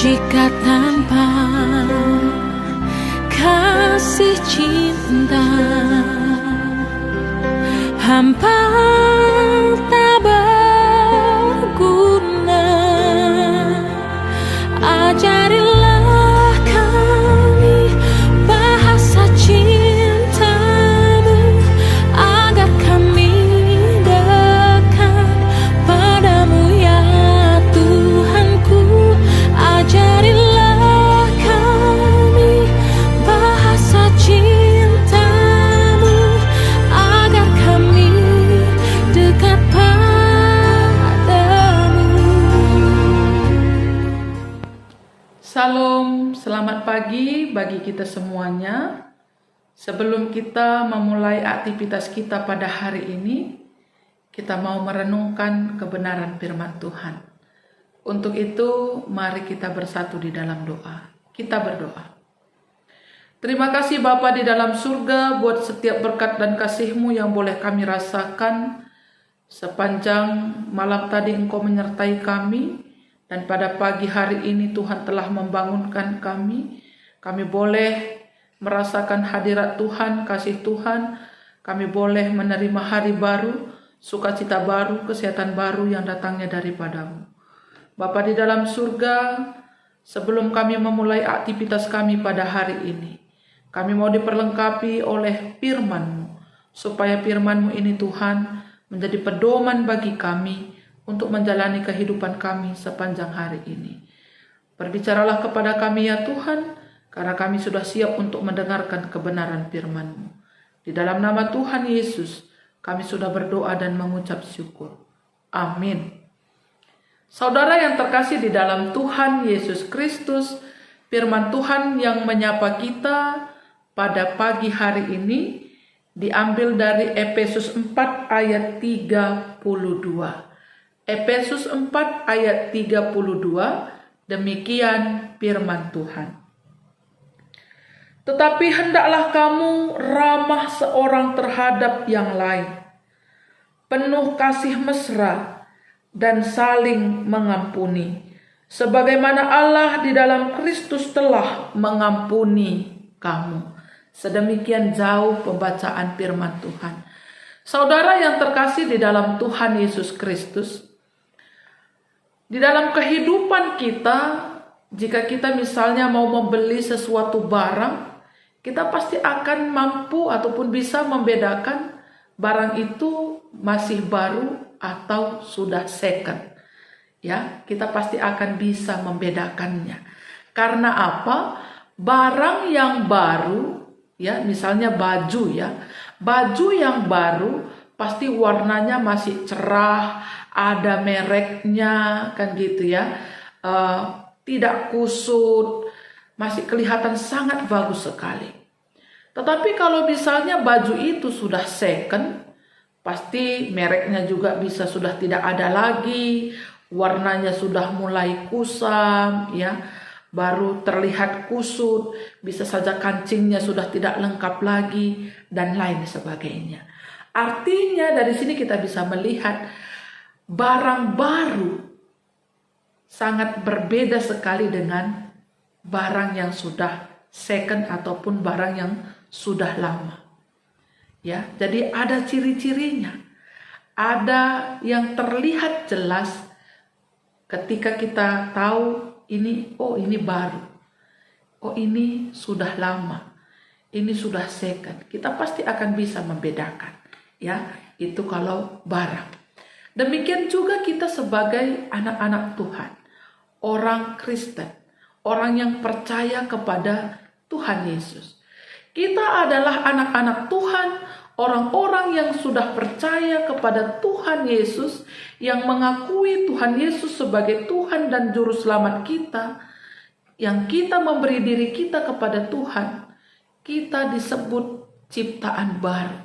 Jika tanpa kasih cinta, hampa tak berguna. Ajarilah kami bahasa cintamu, agar kami dekat padamu ya Tuhanku. Ajarilah kami bahasa cintamu, agar kami dekat padamu. Salam, selamat pagi bagi kita semuanya. Sebelum kita memulai aktivitas kita pada hari ini, kita mau merenungkan kebenaran firman Tuhan. Untuk itu, mari kita bersatu di dalam doa. Kita berdoa. Terima kasih Bapa di dalam surga buat setiap berkat dan kasih-Mu yang boleh kami rasakan. Sepanjang malam tadi Engkau menyertai kami, dan pada pagi hari ini Tuhan telah membangunkan kami. Kami boleh merasakan hadirat Tuhan, kasih Tuhan. Kami boleh menerima hari baru, sukacita baru, kesehatan baru yang datangnya daripada-Mu. Bapa di dalam surga, sebelum kami memulai aktivitas kami pada hari ini, kami mau diperlengkapi oleh firman-Mu, supaya firman-Mu ini Tuhan menjadi pedoman bagi kami untuk menjalani kehidupan kami sepanjang hari ini. Berbicaralah kepada kami ya Tuhan, karena kami sudah siap untuk mendengarkan kebenaran firman-Mu. Di dalam nama Tuhan Yesus, kami sudah berdoa dan mengucap syukur. Amin. Saudara yang terkasih di dalam Tuhan Yesus Kristus, firman Tuhan yang menyapa kita pada pagi hari ini diambil dari Efesus 4 ayat 32. Efesus 4 ayat 32, demikian firman Tuhan. Tetapi hendaklah kamu ramah seorang terhadap yang lain, penuh kasih mesra dan saling mengampuni, sebagaimana Allah di dalam Kristus telah mengampuni kamu. Sedemikian jauh pembacaan firman Tuhan. Saudara yang terkasih di dalam Tuhan Yesus Kristus, di dalam kehidupan kita, jika kita misalnya mau membeli sesuatu barang, kita pasti akan mampu ataupun bisa membedakan barang itu masih baru atau sudah second. Ya, kita pasti akan bisa membedakannya. Karena apa? Barang yang baru, ya, misalnya baju ya. Baju yang baru pasti warnanya masih cerah, ada mereknya, kan gitu ya, tidak kusut, masih kelihatan sangat bagus sekali. Tetapi kalau misalnya baju itu sudah second, pasti mereknya juga bisa sudah tidak ada lagi, warnanya sudah mulai kusam, ya, baru terlihat kusut, bisa saja kancingnya sudah tidak lengkap lagi, dan lain sebagainya. Artinya dari sini kita bisa melihat barang baru sangat berbeda sekali dengan barang yang sudah second ataupun barang yang sudah lama. Ya, jadi ada ciri-cirinya. Ada yang terlihat jelas ketika kita tahu ini, oh ini baru. Oh ini sudah lama. Ini sudah second. Kita pasti akan bisa membedakan. Ya, itu kalau barang. Demikian juga kita sebagai anak-anak Tuhan, orang Kristen, orang yang percaya kepada Tuhan Yesus. Kita adalah anak-anak Tuhan, orang-orang yang sudah percaya kepada Tuhan Yesus, yang mengakui Tuhan Yesus sebagai Tuhan dan Juru Selamat kita, yang kita memberi diri kita kepada Tuhan, kita disebut ciptaan baru.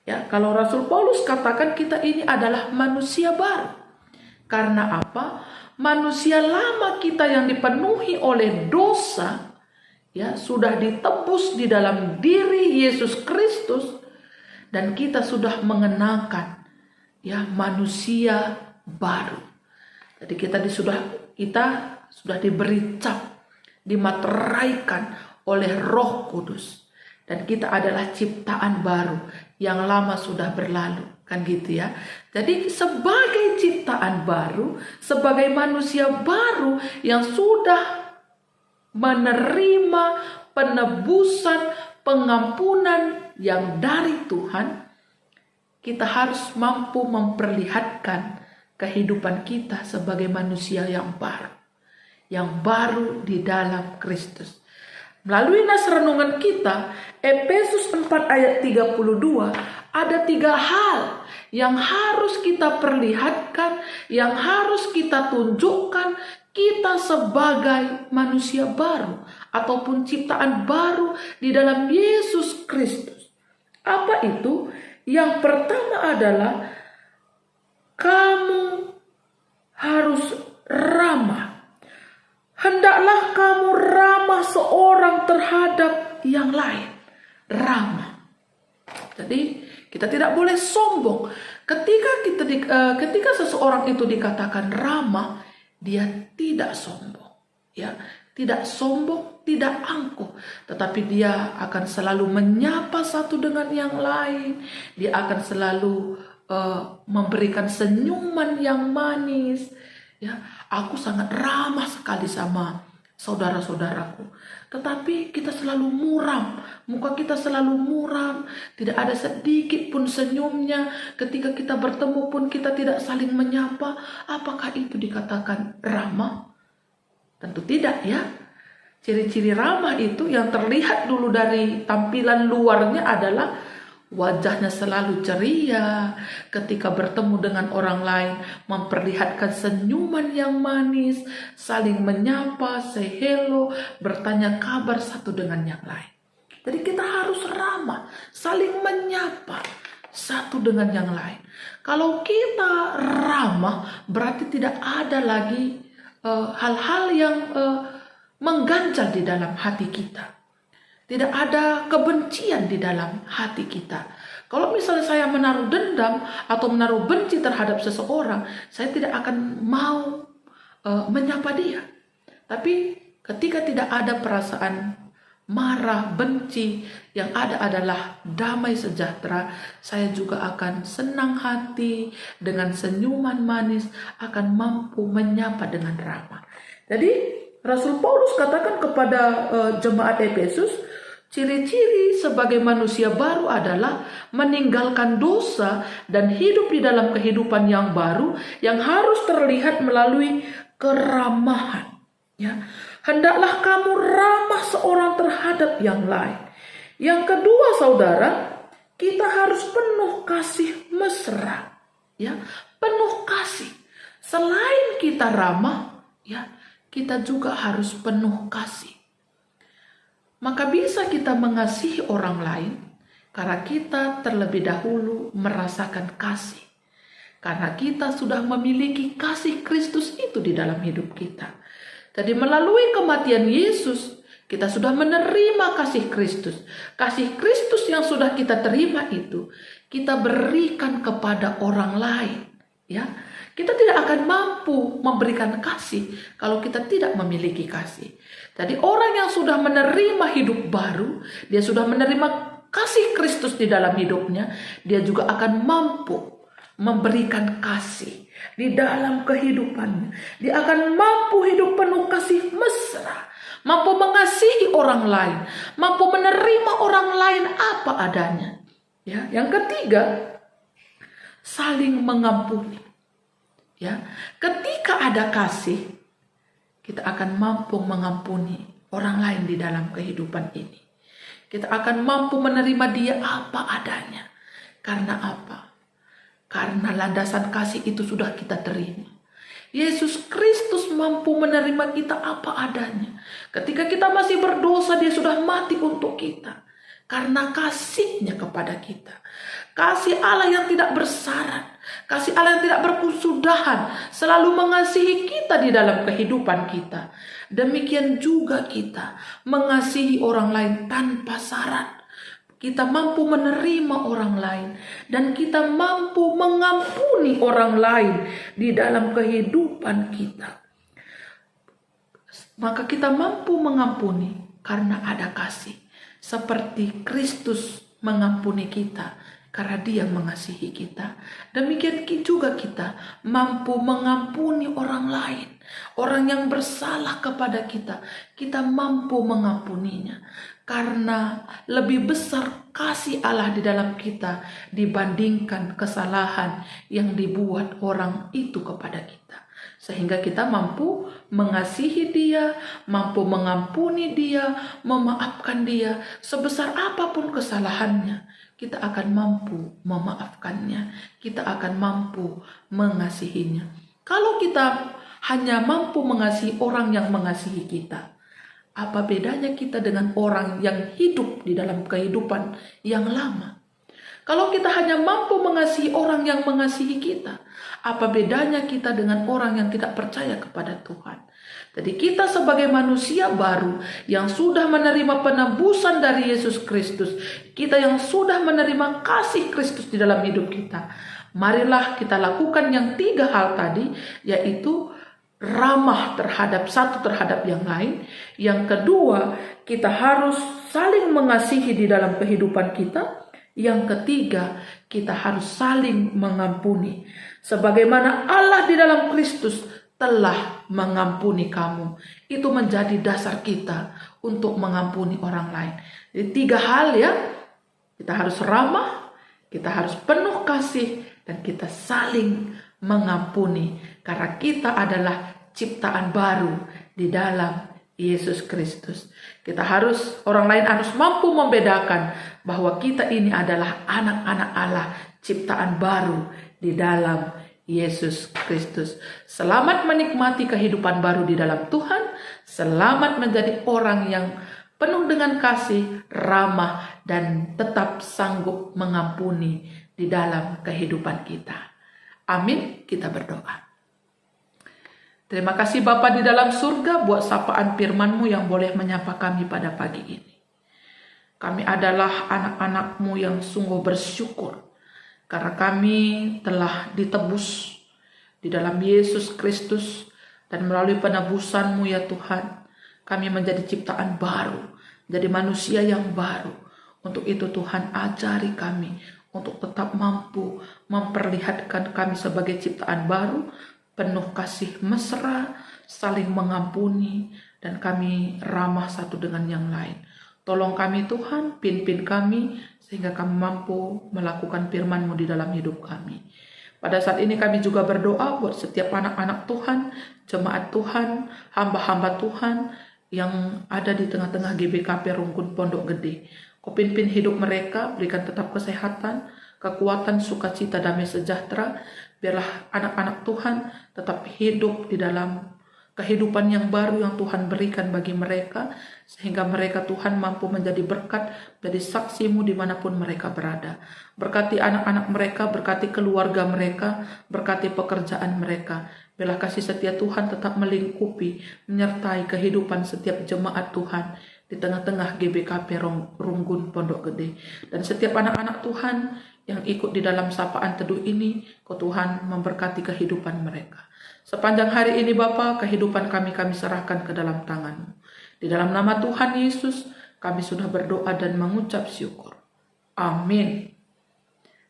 Ya, kalau Rasul Paulus katakan kita ini adalah manusia baru. Karena apa? Manusia lama kita yang dipenuhi oleh dosa, ya, sudah ditebus di dalam diri Yesus Kristus, dan kita sudah mengenakan, ya, manusia baru. Jadi kita sudah diberi cap, dimateraikan oleh Roh Kudus. Dan kita adalah ciptaan baru, yang lama sudah berlalu. Kan gitu ya. Jadi sebagai ciptaan baru, sebagai manusia baru yang sudah menerima penebusan, pengampunan yang dari Tuhan, kita harus mampu memperlihatkan kehidupan kita sebagai manusia yang baru di dalam Kristus. Melalui nas renungan kita, Efesus 4 ayat 32, ada 3 hal yang harus kita perlihatkan, yang harus kita tunjukkan kita sebagai manusia baru ataupun ciptaan baru di dalam Yesus Kristus. Apa itu? Yang pertama adalah kamu harus ramah. Hendaklah kamu ramah seorang terhadap yang lain. Ramah. Jadi kita tidak boleh sombong. Ketika seseorang itu dikatakan ramah, dia tidak sombong. Ya, tidak sombong, tidak angkuh, tetapi dia akan selalu menyapa satu dengan yang lain. Dia akan selalu memberikan senyuman yang manis. Ya, aku sangat ramah sekali sama saudara-saudaraku. Tetapi kita selalu muram, muka kita selalu muram, tidak ada sedikit pun senyumnya. Ketika kita bertemu pun kita tidak saling menyapa. Apakah itu dikatakan ramah? Tentu tidak ya. Ciri-ciri ramah itu yang terlihat dulu dari tampilan luarnya adalah wajahnya selalu ceria. Ketika bertemu dengan orang lain, memperlihatkan senyuman yang manis, saling menyapa, say hello, bertanya kabar satu dengan yang lain. Jadi kita harus ramah, saling menyapa satu dengan yang lain. Kalau kita ramah, berarti tidak ada lagi hal-hal yang mengganjal di dalam hati kita. Tidak ada kebencian di dalam hati kita. Kalau misalnya saya menaruh dendam atau menaruh benci terhadap seseorang, saya tidak akan mau menyapa dia. Tapi ketika tidak ada perasaan marah, benci, yang ada adalah damai sejahtera, saya juga akan senang hati, dengan senyuman manis, akan mampu menyapa dengan ramah. Jadi Rasul Paulus katakan kepada jemaat Efesus, ciri-ciri sebagai manusia baru adalah meninggalkan dosa dan hidup di dalam kehidupan yang baru yang harus terlihat melalui keramahan. Ya, hendaklah kamu ramah seorang terhadap yang lain. Yang kedua, saudara, kita harus penuh kasih mesra. Ya, penuh kasih. Selain kita ramah, ya, kita juga harus penuh kasih. Maka bisa kita mengasihi orang lain karena kita terlebih dahulu merasakan kasih. Karena kita sudah memiliki kasih Kristus itu di dalam hidup kita. Jadi melalui kematian Yesus, kita sudah menerima kasih Kristus. Kasih Kristus yang sudah kita terima itu, kita berikan kepada orang lain. Ya, kita tidak akan mampu memberikan kasih kalau kita tidak memiliki kasih. Jadi orang yang sudah menerima hidup baru, dia sudah menerima kasih Kristus di dalam hidupnya, dia juga akan mampu memberikan kasih di dalam kehidupannya. Dia akan mampu hidup penuh kasih mesra, mampu mengasihi orang lain, mampu menerima orang lain apa adanya. Ya, yang ketiga, saling mengampuni. Ya, ketika ada kasih, kita akan mampu mengampuni orang lain di dalam kehidupan ini. Kita akan mampu menerima dia apa adanya. Karena apa? Karena landasan kasih itu sudah kita terima. Yesus Kristus mampu menerima kita apa adanya. Ketika kita masih berdosa, dia sudah mati untuk kita. Karena kasihnya kepada kita. Kasih Allah yang tidak bersyarat. Kasih Allah yang tidak berkesudahan. Selalu mengasihi kita di dalam kehidupan kita. Demikian juga kita mengasihi orang lain tanpa syarat. Kita mampu menerima orang lain. Dan kita mampu mengampuni orang lain di dalam kehidupan kita. maka kita mampu mengampuni karena ada kasih. Seperti Kristus mengampuni kita karena Dia mengasihi kita. Demikian juga kita mampu mengampuni orang lain. Orang yang bersalah kepada kita, kita mampu mengampuninya. Karena lebih besar kasih Allah di dalam kita dibandingkan kesalahan yang dibuat orang itu kepada kita. Sehingga kita mampu mengasihi dia, mampu mengampuni dia, memaafkan dia. Sebesar apapun kesalahannya, kita akan mampu memaafkannya. Kita akan mampu mengasihinya. Kalau kita hanya mampu mengasihi orang yang mengasihi kita, apa bedanya kita dengan orang yang hidup di dalam kehidupan yang lama? Kalau kita hanya mampu mengasihi orang yang mengasihi kita, apa bedanya kita dengan orang yang tidak percaya kepada Tuhan? Jadi kita sebagai manusia baru yang sudah menerima penebusan dari Yesus Kristus, kita yang sudah menerima kasih Kristus di dalam hidup kita, marilah kita lakukan yang 3 hal tadi, yaitu ramah satu terhadap yang lain. Yang kedua, kita harus saling mengasihi di dalam kehidupan kita. Yang ketiga, kita harus saling mengampuni. Sebagaimana Allah di dalam Kristus telah mengampuni kamu. Itu menjadi dasar kita untuk mengampuni orang lain. Jadi 3 hal ya. Kita harus ramah, kita harus penuh kasih, dan kita saling mengampuni. Karena kita adalah ciptaan baru di dalam Yesus Kristus. Orang lain harus mampu membedakan bahwa kita ini adalah anak-anak Allah, ciptaan baru di dalam Yesus Kristus. Selamat menikmati kehidupan baru di dalam Tuhan. Selamat menjadi orang yang penuh dengan kasih, ramah, dan tetap sanggup mengampuni di dalam kehidupan kita. Amin. Kita berdoa. Terima kasih Bapa di dalam surga buat sapaan firman-Mu yang boleh menyapa kami pada pagi ini. Kami adalah anak-anak-Mu yang sungguh bersyukur karena kami telah ditebus di dalam Yesus Kristus, dan melalui penebusan-Mu ya Tuhan, kami menjadi ciptaan baru, menjadi manusia yang baru. Untuk itu Tuhan, ajari kami untuk tetap mampu memperlihatkan kami sebagai ciptaan baru, penuh kasih mesra, saling mengampuni, dan kami ramah satu dengan yang lain. Tolong kami Tuhan, pimpin kami, sehingga kami mampu melakukan firman-Mu di dalam hidup kami. Pada saat ini kami juga berdoa buat setiap anak-anak Tuhan, jemaat Tuhan, hamba-hamba Tuhan, yang ada di tengah-tengah GBKP Rungkun Pondok Gede. Kau pimpin hidup mereka, berikan tetap kesehatan, kekuatan, sukacita, damai sejahtera. Biarlah anak-anak Tuhan tetap hidup di dalam kehidupan yang baru yang Tuhan berikan bagi mereka, sehingga mereka Tuhan mampu menjadi berkat, menjadi saksi-Mu dimanapun mereka berada. Berkati anak-anak mereka, berkati keluarga mereka, berkati pekerjaan mereka. Biarlah kasih setia Tuhan tetap melingkupi, menyertai kehidupan setiap jemaat Tuhan di tengah-tengah GBKP Rungkun Pondok Gede. Dan setiap anak-anak Tuhan yang ikut di dalam sapaan teduh ini, Kau Tuhan memberkati kehidupan mereka. Sepanjang hari ini Bapa, kehidupan kami serahkan ke dalam tangan-Mu. Di dalam nama Tuhan Yesus, kami sudah berdoa dan mengucap syukur. Amin.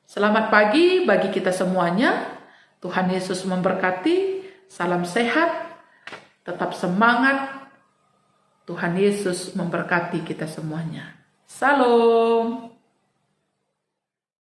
Selamat pagi bagi kita semuanya. Tuhan Yesus memberkati. Salam sehat, tetap semangat. Tuhan Yesus memberkati kita semuanya. Salam.